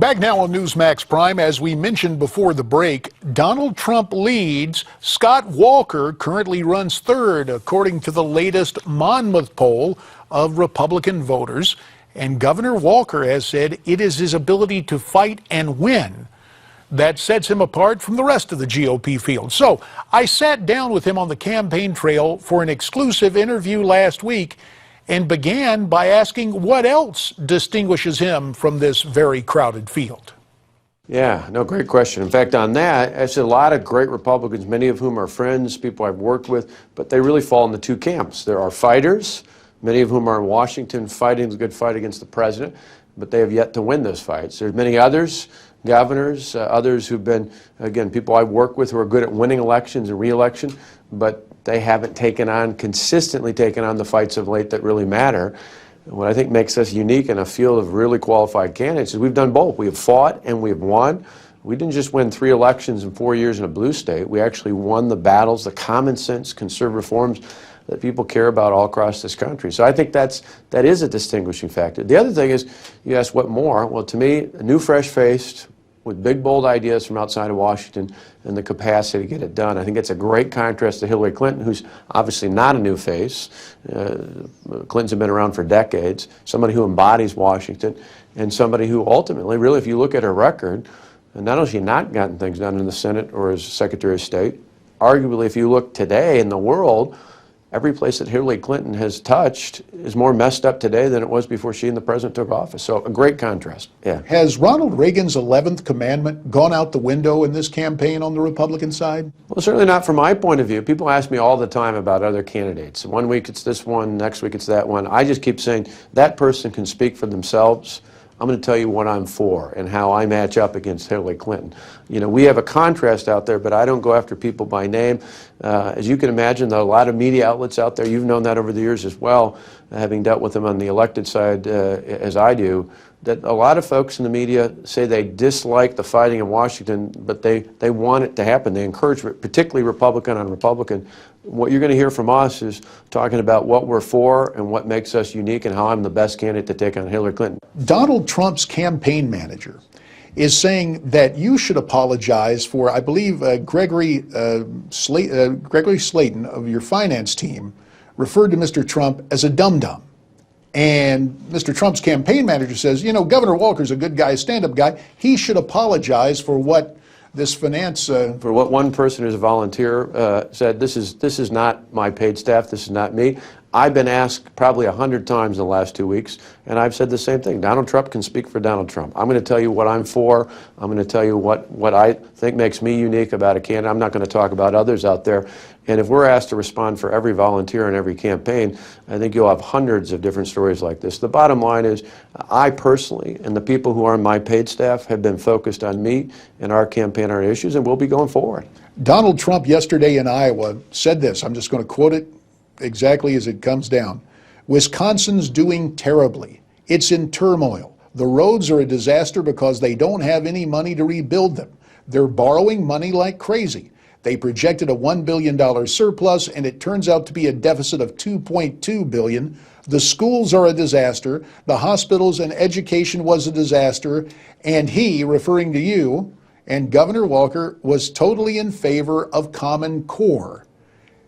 Back now on Newsmax Prime, as we mentioned before the break, Donald Trump leads. Scott Walker currently runs third, according to the latest Monmouth poll of Republican voters. And Governor Walker has said it is his ability to fight and win that sets him apart from the rest of the GOP field. So I sat down with him on the campaign trail for an exclusive interview last week and began by asking what else distinguishes him from this very crowded field. Yeah, no, great question. In fact, on that, I said a lot of great Republicans, many of whom are friends, people I've worked with, but they really fall into two camps. There are fighters, many of whom are in Washington fighting the good fight against the president, but they have yet to win those fights. There's many others, governors, others who've been, again, people I've worked with who are good at winning elections and re-election, but they haven't consistently taken on the fights of late that really matter. What I think makes us unique in a field of really qualified candidates is we've done both. We have fought and we've won. We didn't just win 3 elections in 4 years in a blue state. We actually won the battles, the common sense conservative reforms that people care about all across this country. So I think that is a distinguishing factor. The other thing is, you ask what more? Well, to me, a new, fresh-faced, with big, bold ideas from outside of Washington and the capacity to get it done. I think it's a great contrast to Hillary Clinton, who's obviously not a new face. Clintons have been around for decades. Somebody who embodies Washington and somebody who ultimately, really, if you look at her record, not only has she not gotten things done in the Senate or as Secretary of State, arguably, if you look today in the world, every place that Hillary Clinton has touched is more messed up today than it was before she and the president took office. So a great contrast. Yeah. Has Ronald Reagan's 11th commandment gone out the window in this campaign on the Republican side? Well, certainly not from my point of view. People ask me all the time about other candidates. One week it's this one, next week it's that one. I just keep saying that person can speak for themselves. I'm going to tell you what I'm for and how I match up against Hillary Clinton. You know, we have a contrast out there, but I don't go after people by name. As you can imagine, there are a lot of media outlets out there. You've known that over the years as well, having dealt with them on the elected side as I do, that a lot of folks in the media say they dislike the fighting in Washington, but they want it to happen. They encourage it, particularly Republican on Republican. What you're going to hear from us is talking about what we're for and what makes us unique and how I'm the best candidate to take on Hillary Clinton. Donald Trump's campaign manager is saying that you should apologize for, I believe, Gregory Slayton of your finance team referred to Mr. Trump as a dum-dum. And Mr. Trump's campaign manager says, you know, Governor Walker's a good guy, a stand-up guy. He should apologize for what this finance... For what one person who's a volunteer said, this is not my paid staff, this is not me. I've been asked probably 100 times in the last 2 weeks, and I've said the same thing. Donald Trump can speak for Donald Trump. I'm going to tell you what I'm for. I'm going to tell you what I think makes me unique about a candidate. I'm not going to talk about others out there. And if we're asked to respond for every volunteer in every campaign, I think you'll have hundreds of different stories like this. The bottom line is, I personally and the people who are on my paid staff have been focused on me and our campaign, our issues, and we'll be going forward. Donald Trump yesterday in Iowa said this. I'm just going to quote it exactly as it comes down. Wisconsin's doing terribly. It's in turmoil. The roads are a disaster because they don't have any money to rebuild them. They're borrowing money like crazy. They projected a $1 billion surplus, and it turns out to be a deficit of $2.2 billion. The schools are a disaster. The hospitals and education was a disaster. And he, referring to you, and Governor Walker, was totally in favor of Common Core.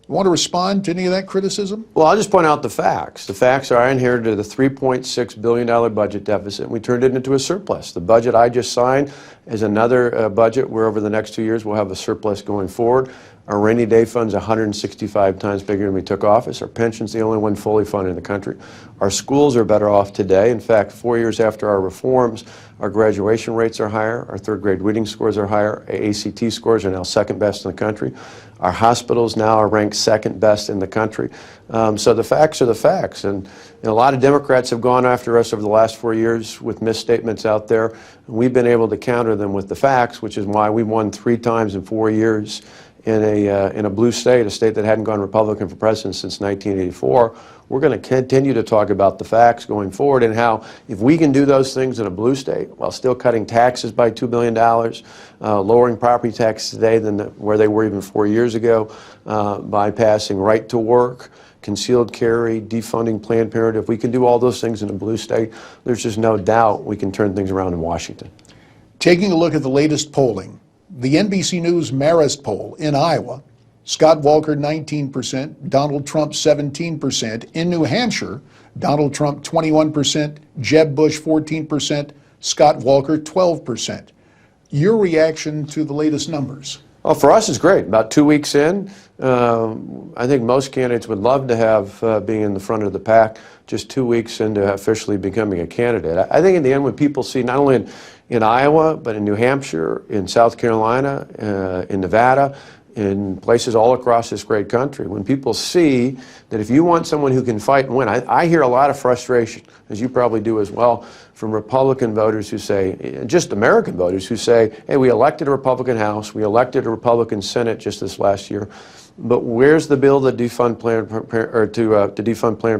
You want to respond to any of that criticism? Well, I'll just point out the facts. The facts are I inherited a $3.6 billion budget deficit, and we turned it into a surplus. The budget I just signed is another budget where over the next 2 years we'll have a surplus going forward. Our rainy day fund's 165 times bigger than we took office. Our pension's the only one fully funded in the country. Our schools are better off today. In fact, 4 years after our reforms, our graduation rates are higher. Our third grade reading scores are higher. Our ACT scores are now second best in the country. Our hospitals now are ranked second best in the country. So the facts are the facts. And a lot of Democrats have gone after us over the last 4 years with misstatements out there. We've been able to counter them with the facts, which is why we won 3 times in 4 years in a blue state, a state that hadn't gone Republican for president since 1984. We're going to continue to talk about the facts going forward and how if we can do those things in a blue state while still cutting taxes by $2 billion, lowering property taxes today than where they were even 4 years ago, bypassing right to work, concealed carry, defunding Planned Parenthood, if we can do all those things in a blue state, there's just no doubt we can turn things around in Washington. Taking a look at the latest polling, the NBC News Marist poll in Iowa, Scott Walker 19%, Donald Trump 17%. In New Hampshire, Donald Trump 21%, Jeb Bush 14%, Scott Walker 12%. Your reaction to the latest numbers? Well, for us, it's great. About 2 weeks in, I think most candidates would love to have being in the front of the pack just 2 weeks into officially becoming a candidate. I think in the end, when people see not only in Iowa, but in New Hampshire, in South Carolina, in Nevada, in places all across this great country, when people see that if you want someone who can fight and win, I hear a lot of frustration, as you probably do as well, from Republican voters who say, just American voters who say, hey, we elected a Republican House, we elected a Republican Senate just this last year, but where's the bill to defund Planned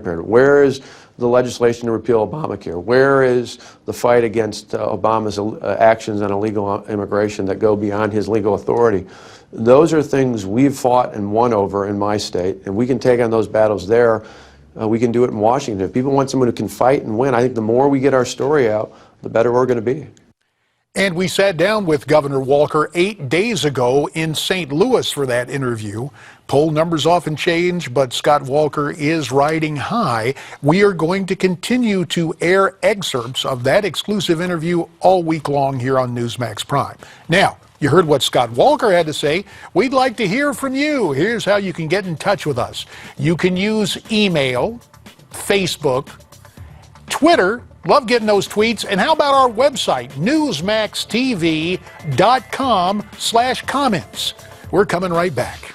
Parenthood? Where is the legislation to repeal Obamacare? Where is the fight against Obama's actions on illegal immigration that go beyond his legal authority? Those are things we've fought and won over in my state, and we can take on those battles there. We can do it in Washington. If people want someone who can fight and win, I think the more we get our story out, the better we're going to be. And we sat down with Governor Walker 8 days ago in St. Louis for that interview. Poll numbers often change, but Scott Walker is riding high. We are going to continue to air excerpts of that exclusive interview all week long here on Newsmax Prime. Now, you heard what Scott Walker had to say. We'd like to hear from you. Here's how you can get in touch with us. You can use email, Facebook, Twitter. Love getting those tweets. And how about our website, newsmaxtv.com/comments. We're coming right back.